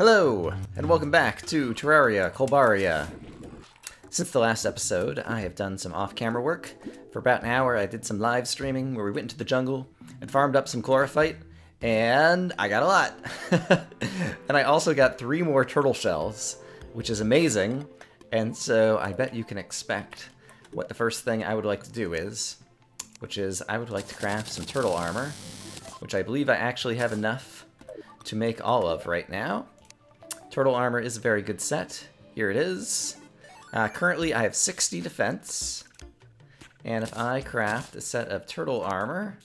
Hello, and welcome back to Terraria, Colbaria. Since the last episode, I have done some off-camera work. For about an hour, I did some live streaming where we went into the jungle and farmed up some chlorophyte, and I got a lot. And I also got 3 more turtle shells, which is amazing, and so I bet you can expect what the first thing I would like to do is, which is I would like to craft some turtle armor, which I believe I actually have enough to make all of right now. Turtle armor is a very good set. Here it is. Currently I have 60 defense, and if I craft a set of turtle armor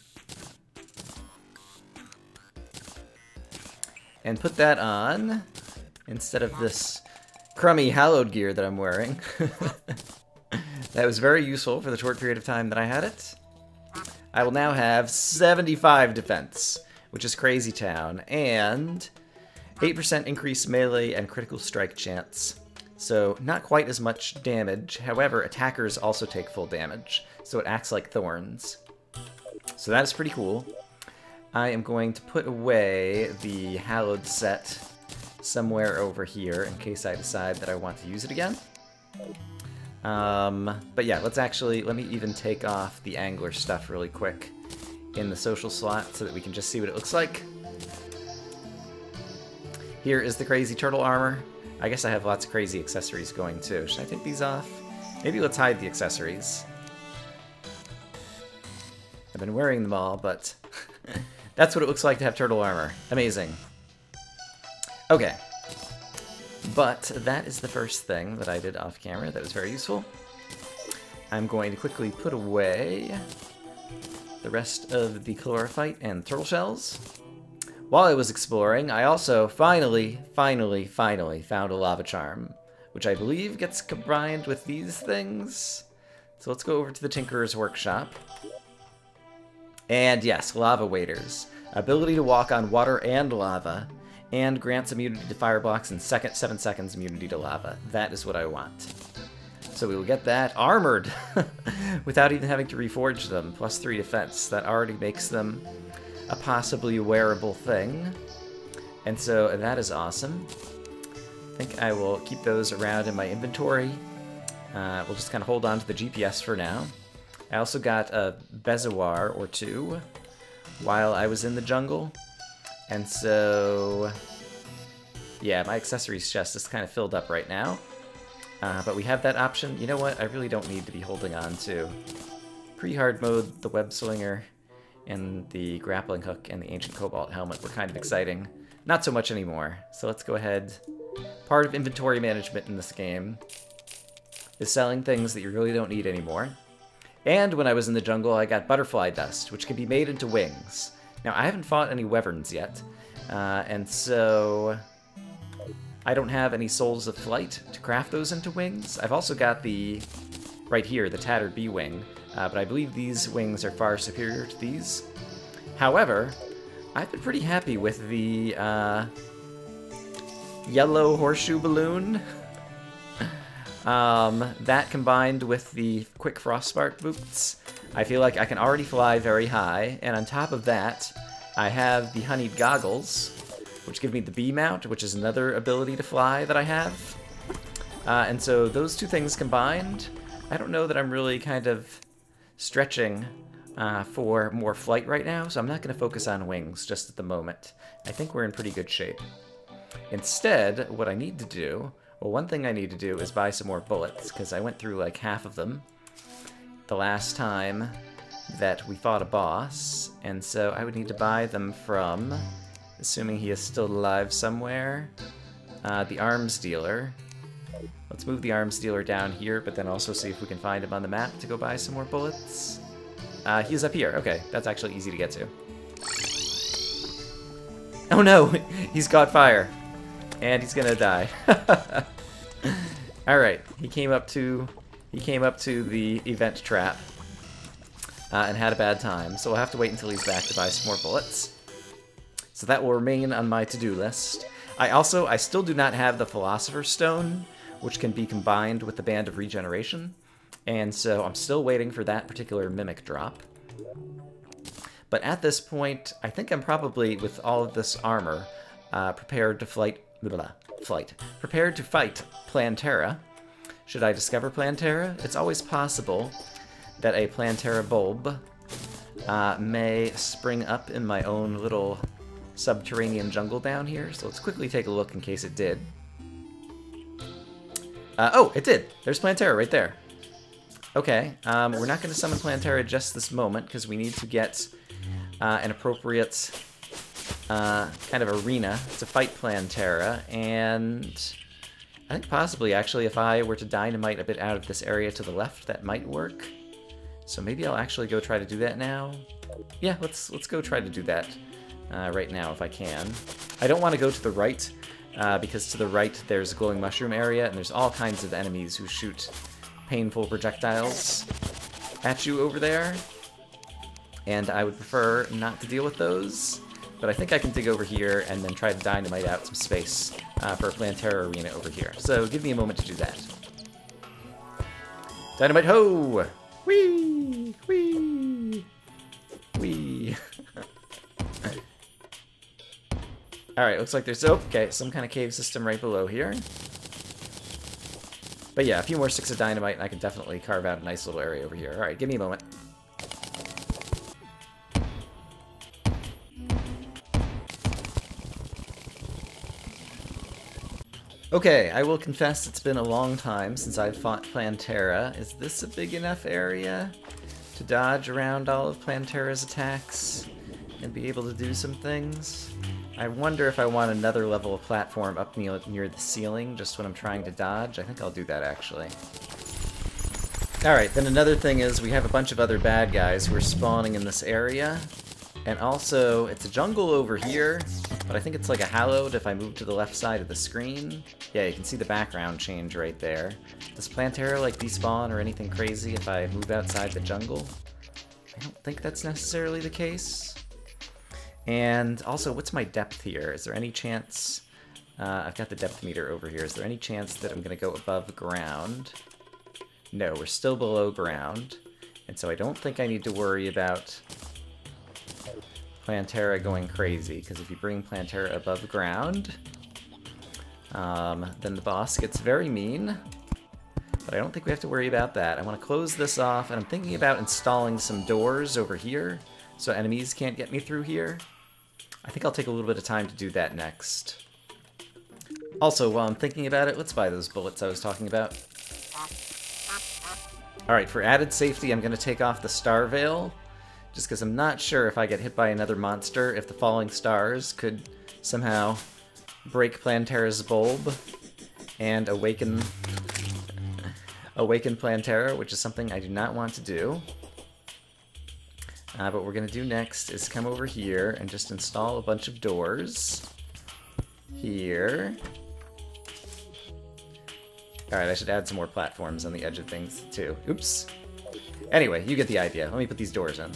and put that on instead of this crummy hallowed gear that I'm wearing, that was very useful for the short period of time that I had it. I will now have 75 defense, which is crazy town, and 8% increased melee and critical strike chance. So not quite as much damage, however attackers also take full damage, so it acts like thorns. So that is pretty cool. I am going to put away the hallowed set somewhere over here in case I decide that I want to use it again. But yeah, let me even take off the angler stuff really quick in the social slot so that we can just see what it looks like. Here is the crazy turtle armor. I guess I have lots of crazy accessories going too. Should I take these off? Maybe let's hide the accessories. I've been wearing them all, but that's what it looks like to have turtle armor. Amazing. Okay. But that is the first thing that I did off camera that was very useful. I'm going to quickly put away the rest of the chlorophyte and turtle shells. While I was exploring, I also finally found a lava charm, which I believe gets combined with these things. So let's go over to the Tinkerer's Workshop. And yes, lava waders. Ability to walk on water and lava, and grants immunity to fire blocks and 7 seconds immunity to lava. That is what I want. So we will get that armored without even having to reforge them, plus 3 defense. That already makes them a possibly wearable thing. And so that is awesome. I think I will keep those around in my inventory. We'll just kind of hold on to the GPS for now. I also got a bezoar or 2 while I was in the jungle. And so, yeah, my accessories chest is kind of filled up right now. But we have that option. You know what? I really don't need to be holding on to pre-hard mode, the web slinger, and the grappling hook and the ancient cobalt helmet were kind of exciting. Not so much anymore. So let's go ahead. Part of inventory management in this game is selling things that you really don't need anymore. And when I was in the jungle, I got butterfly dust, which can be made into wings. Now, I haven't fought any wyverns yet, and so I don't have any souls of flight to craft those into wings. I've also got the, right here, the tattered bee wing, but I believe these wings are far superior to these. However, I've been pretty happy with the yellow horseshoe balloon. That combined with the quick frostbite boots, I feel like I can already fly very high, and on top of that, I have the honeyed goggles, which give me the bee mount, which is another ability to fly that I have. And so those 2 things combined, I don't know that I'm really kind of stretching for more flight right now, so I'm not going to focus on wings just at the moment. I think we're in pretty good shape. Instead, what I need to do, well, one thing I need to do is buy some more bullets, because I went through like half of them the last time that we fought a boss, and so I would need to buy them from, assuming he is still alive somewhere, the arms dealer. Let's move the arms dealer down here, but then also see if we can find him on the map to go buy some more bullets. He's up here. Okay, that's actually easy to get to. Oh no! He's caught fire. And he's gonna die. Alright, he came up to the event trap and had a bad time, so we'll have to wait until he's back to buy some more bullets. So that will remain on my to-do list. I still do not have the Philosopher's Stone, which can be combined with the Band of Regeneration, and so I'm still waiting for that particular Mimic drop. But at this point, I think I'm probably, with all of this armor, prepared to fight Flight. Prepared to fight Plantera. Should I discover Plantera? It's always possible that a Plantera bulb may spring up in my own little subterranean jungle down here, so let's quickly take a look in case it did. Oh, it did! There's Plantera right there. Okay, we're not going to summon Plantera just this moment, because we need to get an appropriate kind of arena to fight Plantera, and I think possibly, actually, if I were to dynamite a bit out of this area to the left, that might work. So maybe I'll actually go try to do that now. Yeah, let's go try to do that right now if I can. I don't want to go to the right, because to the right there's a glowing mushroom area, and there's all kinds of enemies who shoot painful projectiles at you over there. And I would prefer not to deal with those. But I think I can dig over here and then try to dynamite out some space for a Plantera arena over here. So give me a moment to do that. Dynamite ho! Whee! Whee! Whee! Alright, looks like there's... Oh, okay, some kind of cave system right below here. But yeah, a few more sticks of dynamite and I can definitely carve out a nice little area over here. Alright, give me a moment. Okay, I will confess it's been a long time since I've fought Plantera. Is this a big enough area to dodge around all of Plantera's attacks and be able to do some things? I wonder if I want another level of platform up near the ceiling just when I'm trying to dodge. I think I'll do that, actually. Alright, then another thing is we have a bunch of other bad guys who are spawning in this area. And also, it's a jungle over here, but I think it's like a hallowed if I move to the left side of the screen. Yeah, you can see the background change right there. Does Plantera, like, despawn or anything crazy if I move outside the jungle? I don't think that's necessarily the case. And also, what's my depth here? Is there any chance... I've got the depth meter over here. Is there any chance that I'm going to go above ground? No, we're still below ground. And so I don't think I need to worry about Plantera going crazy, because if you bring Plantera above ground, then the boss gets very mean. But I don't think we have to worry about that. I want to close this off, and I'm thinking about installing some doors over here, so enemies can't get me through here. I think I'll take a little bit of time to do that next. Also, while I'm thinking about it, let's buy those bullets I was talking about. Alright, for added safety, I'm going to take off the Star Veil, just because I'm not sure if I get hit by another monster, if the falling stars could somehow break Plantera's bulb and awaken Plantera, which is something I do not want to do. But what we're going to do next is come over here and just install a bunch of doors. Here. Alright, I should add some more platforms on the edge of things, too. Oops. Anyway, you get the idea. Let me put these doors in.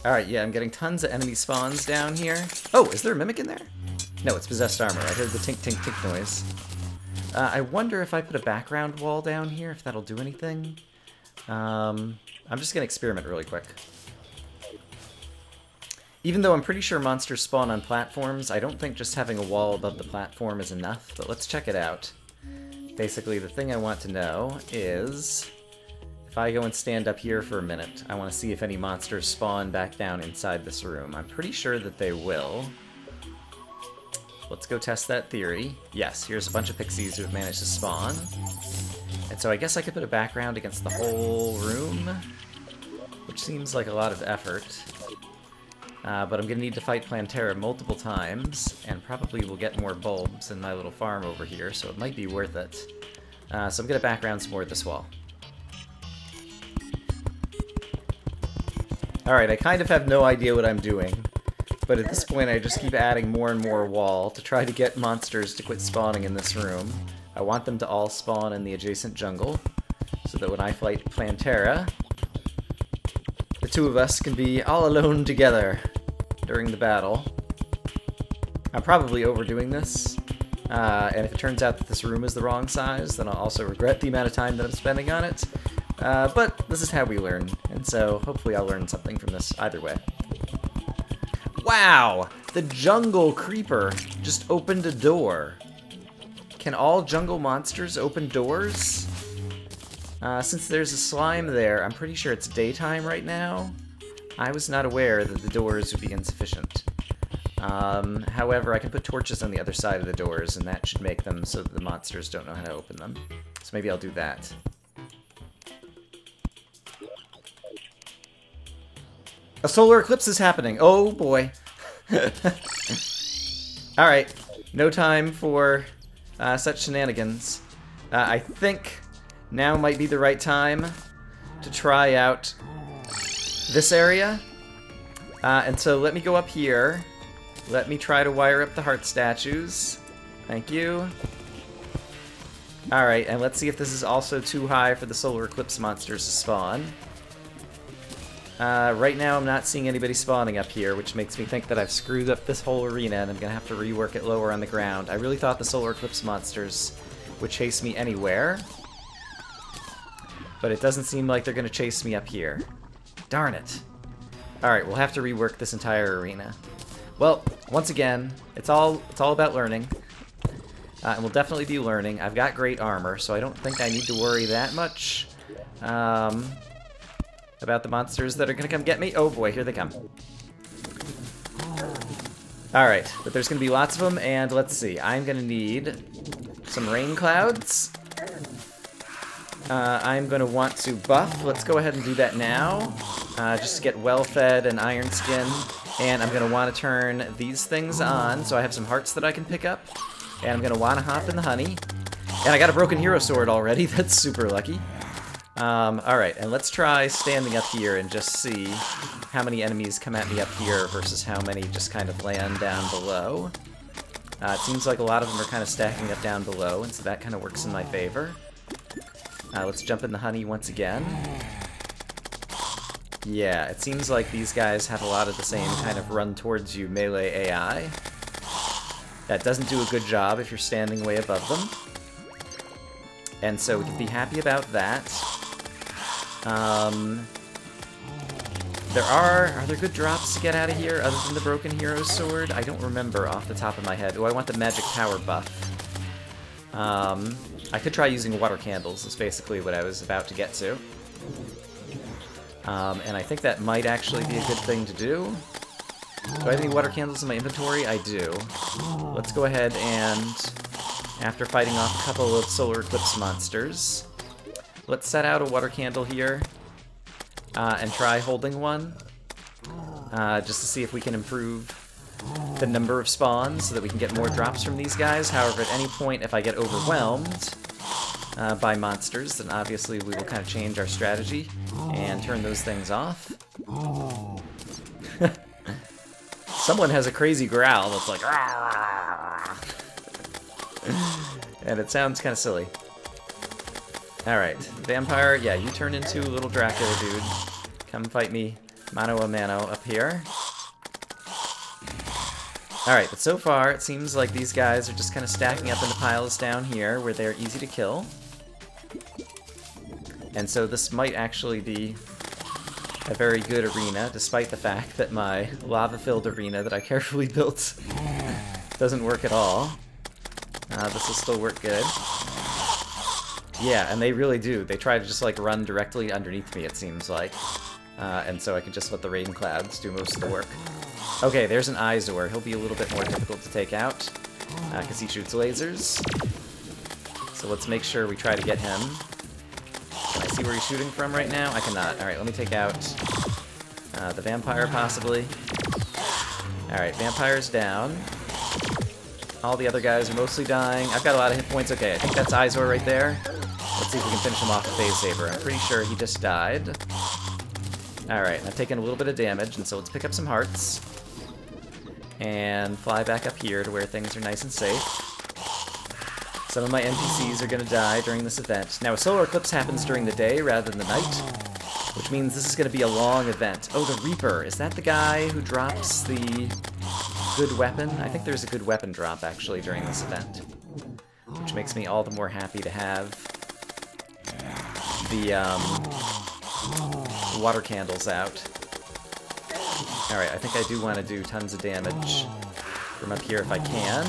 Alright, yeah, I'm getting tons of enemy spawns down here. Oh, is there a mimic in there? No, it's possessed armor. I heard the tink-tink-tink noise. I wonder if I put a background wall down here, if that'll do anything. I'm just going to experiment really quick. Even though I'm pretty sure monsters spawn on platforms, I don't think just having a wall above the platform is enough, but let's check it out. Basically, the thing I want to know is, if I go and stand up here for a minute, I want to see if any monsters spawn back down inside this room. I'm pretty sure that they will. Let's go test that theory. Yes, here's a bunch of pixies who have managed to spawn. And so I guess I could put a background against the whole room, which seems like a lot of effort. But I'm going to need to fight Plantera multiple times, and probably will get more bulbs in my little farm over here, so it might be worth it. So I'm going to background some more at this wall. Alright, I kind of have no idea what I'm doing, but at this point I just keep adding more and more wall to try to get monsters to quit spawning in this room. I want them to all spawn in the adjacent jungle, so that when I fight Plantera, the two of us can be all alone together during the battle. I'm probably overdoing this, and if it turns out that this room is the wrong size, then I'll also regret the amount of time that I'm spending on it. But this is how we learn, and so hopefully I'll learn something from this either way. Wow! The jungle creeper just opened a door. Can all jungle monsters open doors? Since there's a slime there, I'm pretty sure it's daytime right now. I was not aware that the doors would be insufficient. However, I can put torches on the other side of the doors, and that should make them so that the monsters don't know how to open them. So maybe I'll do that. A solar eclipse is happening. Oh boy. Alright, no time for such shenanigans. I think now might be the right time to try out this area. And so let me go up here. Let me try to wire up the heart statues. Thank you. Alright, and let's see if this is also too high for the solar eclipse monsters to spawn. Right now I'm not seeing anybody spawning up here, which makes me think that I've screwed up this whole arena and I'm gonna have to rework it lower on the ground. I really thought the solar eclipse monsters would chase me anywhere, but it doesn't seem like they're gonna chase me up here. Darn it. Alright, we'll have to rework this entire arena. Well, once again, it's all about learning. And we'll definitely be learning. I've got great armor, so I don't think I need to worry that much about the monsters that are gonna come get me. Oh boy, here they come. Alright, but there's gonna be lots of them, and let's see. I'm gonna need some rain clouds. I'm gonna want to buff. Let's go ahead and do that now. Just to get well-fed and iron skin. And I'm gonna want to turn these things on, so I have some hearts that I can pick up. And I'm gonna want to hop in the honey. And I got a broken hero sword already. That's super lucky. Alright, and let's try standing up here and just see how many enemies come at me up here versus how many just kind of land down below. It seems like a lot of them are kind of stacking up down below, and so that kind of works in my favor. Let's jump in the honey once again. Yeah, it seems like these guys have a lot of the same kind of run towards you melee AI. That doesn't do a good job if you're standing way above them. And so we can be happy about that. Are there good drops to get out of here other than the broken hero sword? I don't remember off the top of my head. Oh, I want the magic power buff. I could try using water candles, is basically what I was about to get to. And I think that might actually be a good thing to do. Do I have any water candles in my inventory? I do. Let's go ahead and, after fighting off a couple of solar eclipse monsters, let's set out a water candle here and try holding one, just to see if we can improve the number of spawns so that we can get more drops from these guys. However, at any point, if I get overwhelmed by monsters, then obviously we will kind of change our strategy and turn those things off. Someone has a crazy growl that's like, and it sounds kind of silly. Alright, vampire, yeah, you turn into a little Dracula dude. Come fight me mano a mano up here. Alright, but so far it seems like these guys are just kind of stacking up into piles down here where they're easy to kill. And so this might actually be a very good arena, despite the fact that my lava-filled arena that I carefully built doesn't work at all. This will still work good. Yeah, and they really do. They try to just like run directly underneath me, it seems like. And so I can just let the rain clouds do most of the work. Okay, there's an Izor. He'll be a little bit more difficult to take out, because he shoots lasers. So let's make sure we try to get him. Can I see where he's shooting from right now? I cannot. Alright, let me take out the vampire, possibly. Alright, vampire's down. All the other guys are mostly dying. I've got a lot of hit points. Okay, I think that's Izor right there. Let's see if we can finish him off with Phase Saber. I'm pretty sure he just died. Alright, I've taken a little bit of damage, and so let's pick up some hearts. And fly back up here to where things are nice and safe. Some of my NPCs are going to die during this event. Now, a solar eclipse happens during the day rather than the night, which means this is going to be a long event. Oh, the Reaper. Is that the guy who drops the good weapon? I think there's a good weapon drop, actually, during this event, which makes me all the more happy to have the water candles out. Alright, I think I do want to do tons of damage from up here if I can.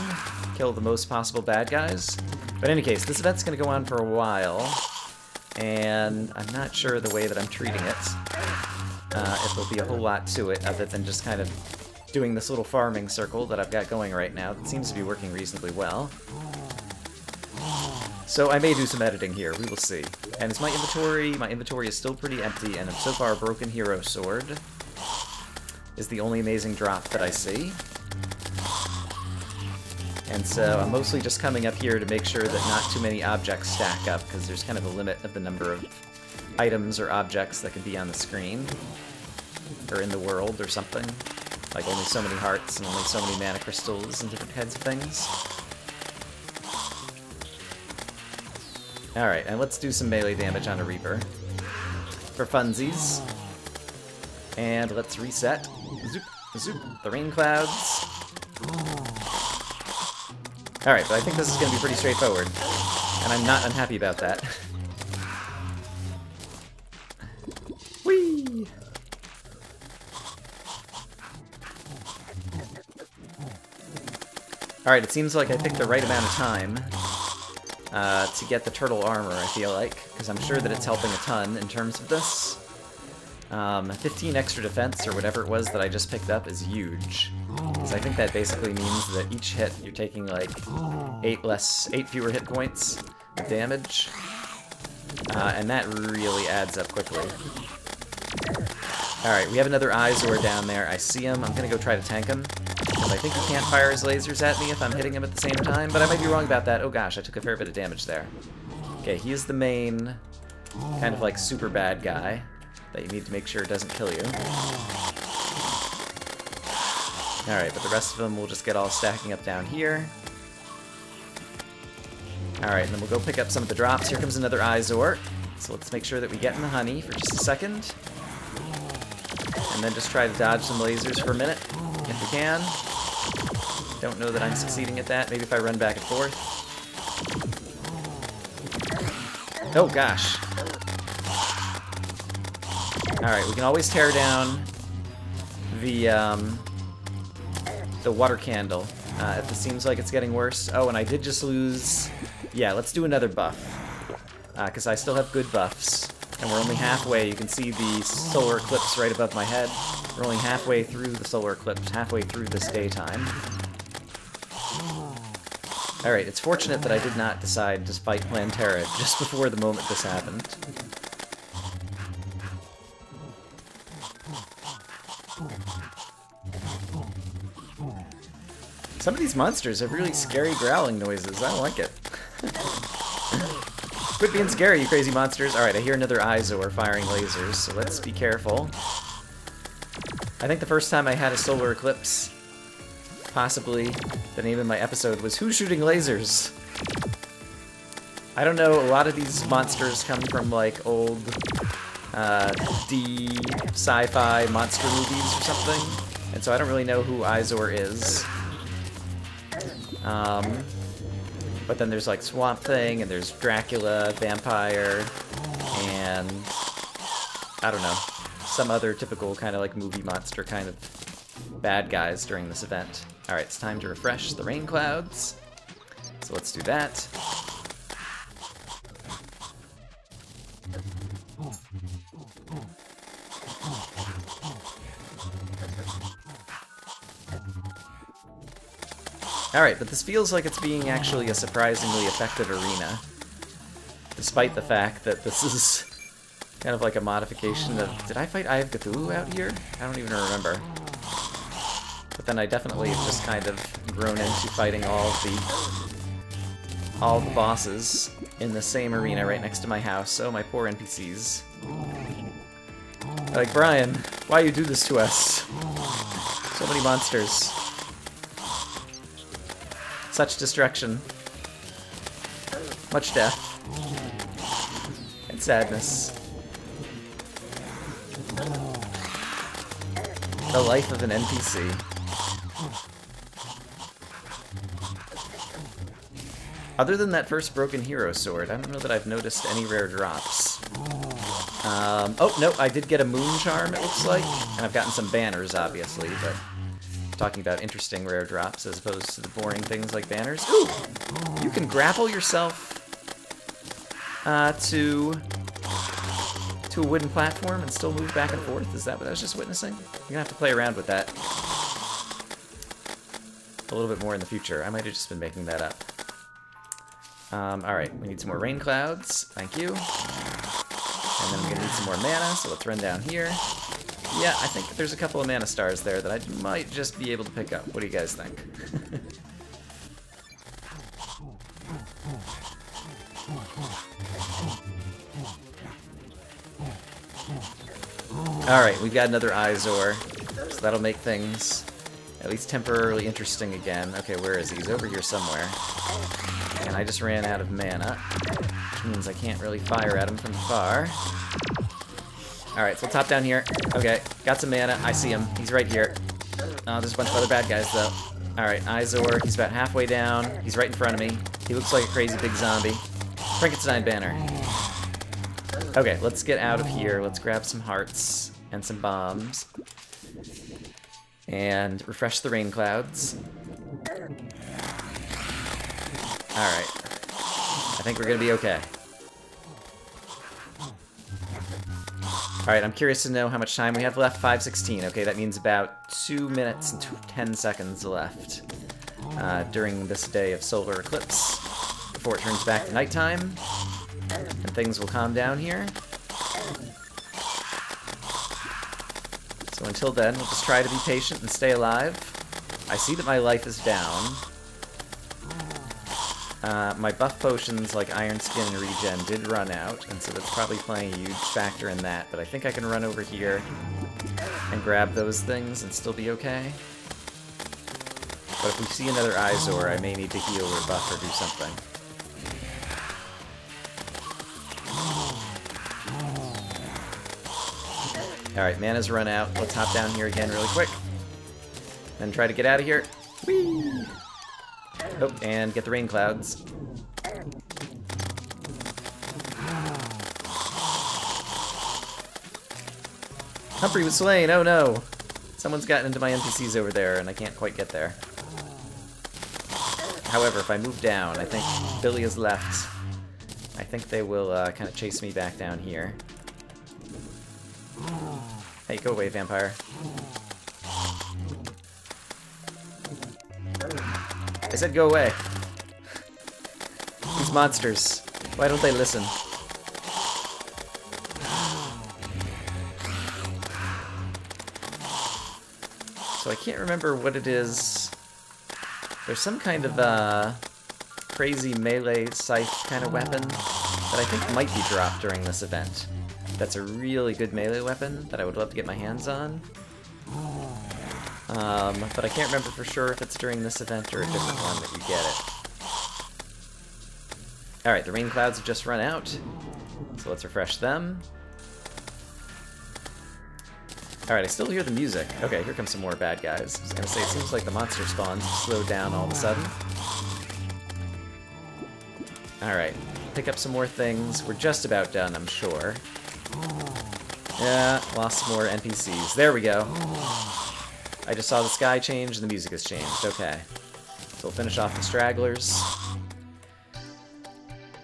Kill the most possible bad guys. But in any case, this event's going to go on for a while, and I'm not sure the way that I'm treating it. If there'll be a whole lot to it, other than just kind of doing this little farming circle that I've got going right now. That seems to be working reasonably well. So I may do some editing here, we will see. And it's my inventory is still pretty empty, and so far Broken Hero Sword is the only amazing drop that I see. And so I'm mostly just coming up here to make sure that not too many objects stack up, because there's kind of a limit of the number of items or objects that can be on the screen, or in the world or something. Like only so many hearts and only so many mana crystals and different kinds of things. Alright, and let's do some melee damage on a Reaper. For funsies. And let's reset. Zoop, zoop, the rain clouds. Alright, but I think this is going to be pretty straightforward. And I'm not unhappy about that. Whee! Alright, it seems like I picked the right amount of time to get the turtle armor, I feel like, because I'm sure that it's helping a ton in terms of this. 15 extra defense, or whatever it was that I just picked up, is huge. Because I think that basically means that each hit you're taking like 8 fewer hit points of damage. And that really adds up quickly. Alright, we have another Izor down there. I see him. I'm gonna go try to tank him. Because I think he can't fire his lasers at me if I'm hitting him at the same time, but I might be wrong about that. Oh gosh, I took a fair bit of damage there. Okay, he is the main kind of like super bad guy that you need to make sure it doesn't kill you. Alright, but the rest of them will just get all stacking up down here. Alright, and then we'll go pick up some of the drops. Here comes another Izor. So let's make sure that we get in the honey for just a second. And then just try to dodge some lasers for a minute, if we can. Don't know that I'm succeeding at that. Maybe if I run back and forth. Oh gosh. Alright, we can always tear down the water candle if it seems like it's getting worse. Oh, and I did just lose... Yeah, let's do another buff. Because I still have good buffs. And we're only halfway. You can see the solar eclipse right above my head. We're only halfway through the solar eclipse, halfway through this daytime. Alright, it's fortunate that I did not decide to fight Plantera just before the moment this happened. Some of these monsters have really scary growling noises. I don't like it. Quit being scary, you crazy monsters. Alright, I hear another Izor firing lasers, so let's be careful. I think the first time I had a solar eclipse, possibly the name of my episode was Who's Shooting Lasers? I don't know, a lot of these monsters come from like old D sci-fi monster movies or something, and so I don't really know who Izor is. But then there's like Swamp Thing, and there's Dracula, Vampire, and I don't know, some other typical kind of like movie monster kind of bad guys during this event. Alright, it's time to refresh the rain clouds. So let's do that. Alright, but this feels like it's being actually a surprisingly effective arena. Despite the fact that this is kind of like a modification of... Did I fight Eye of Cthulhu out here? I don't even remember. But then I definitely have just kind of grown into fighting all the bosses in the same arena right next to my house. Oh, my poor NPCs. Like, Brian, why you do this to us? So many monsters. Such destruction. Much death. And sadness. The life of an NPC. Other than that first Broken Hero Sword, I don't know that I've noticed any rare drops. Oh, no, I did get a Moon Charm, it looks like. And I've gotten some banners, obviously, but talking about interesting rare drops as opposed to the boring things like banners. Ooh! You can grapple yourself to a wooden platform and still move back and forth. Is that what I was just witnessing? You're gonna have to play around with that a little bit more in the future. I might have just been making that up. Alright, we need some more rain clouds. Thank you. And then we're gonna need some more mana, so let's run down here. Yeah, I think there's a couple of mana stars there that I might just be able to pick up. What do you guys think? Alright, we've got another Izor, so that'll make things at least temporarily interesting again. Okay, where is he? He's over here somewhere. And I just ran out of mana, which means I can't really fire at him from far. Alright, so we'll top down here. Okay, got some mana. I see him. He's right here. Oh, there's a bunch of other bad guys, though. Alright, Izor. He's about halfway down. He's right in front of me. He looks like a crazy big zombie. Frankenstein banner. Okay, let's get out of here. Let's grab some hearts and some bombs. And refresh the rain clouds. Alright. I think we're gonna be okay. Alright, I'm curious to know how much time we have left. 5:16. Okay, that means about 2 minutes and 10 seconds left during this day of solar eclipse before it turns back to nighttime and things will calm down here. So until then, we'll just try to be patient and stay alive. I see that my life is down. My buff potions like Iron Skin and Regen did run out, and so that's probably playing a huge factor in that, but I think I can run over here and grab those things and still be okay. But if we see another Izor, I may need to heal or buff or do something. Alright, mana's run out. Let's hop down here again really quick. Then try to get out of here. Whee! Oh, and get the rain clouds. Humphrey was slain, oh no! Someone's gotten into my NPCs over there, and I can't quite get there. However, if I move down, I think Billy is left. I think they will kind of chase me back down here. Hey, go away, vampire. I said go away. These monsters. Why don't they listen? So I can't remember what it is. There's some kind of crazy melee scythe kind of weapon that I think might be dropped during this event. That's a really good melee weapon that I would love to get my hands on. But I can't remember for sure if it's during this event or a different one that you get it. Alright, the rain clouds have just run out, so let's refresh them. Alright, I still hear the music. Okay, here comes some more bad guys. I was gonna say, it seems like the monster spawns have slowed down all of a sudden. Alright, pick up some more things. We're just about done, I'm sure. Yeah, lost some more NPCs. There we go. I just saw the sky change and the music has changed. Okay. So we'll finish off the stragglers.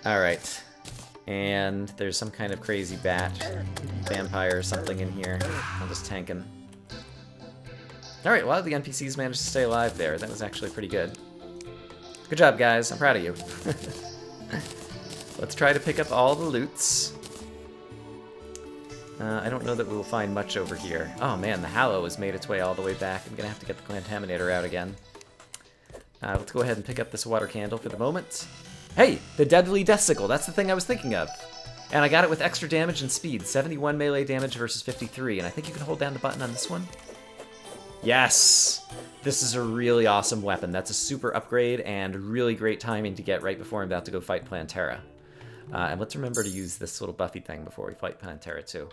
Alright. And there's some kind of crazy bat, vampire or something in here. I'll just tank him. Alright, a lot of the NPCs managed to stay alive there. That was actually pretty good. Good job, guys. I'm proud of you. Let's try to pick up all the loots. I don't know that we'll find much over here. Oh man, the Hallow has made its way all the way back. I'm gonna have to get the Contaminator out again. Let's go ahead and pick up this water candle for the moment. Hey! The Deadly Death Sickle! That's the thing I was thinking of! And I got it with extra damage and speed. 71 melee damage versus 53, and I think you can hold down the button on this one. Yes! This is a really awesome weapon. That's a super upgrade and really great timing to get right before I'm about to go fight Plantera. And let's remember to use this little Buffy thing before we fight Plantera too.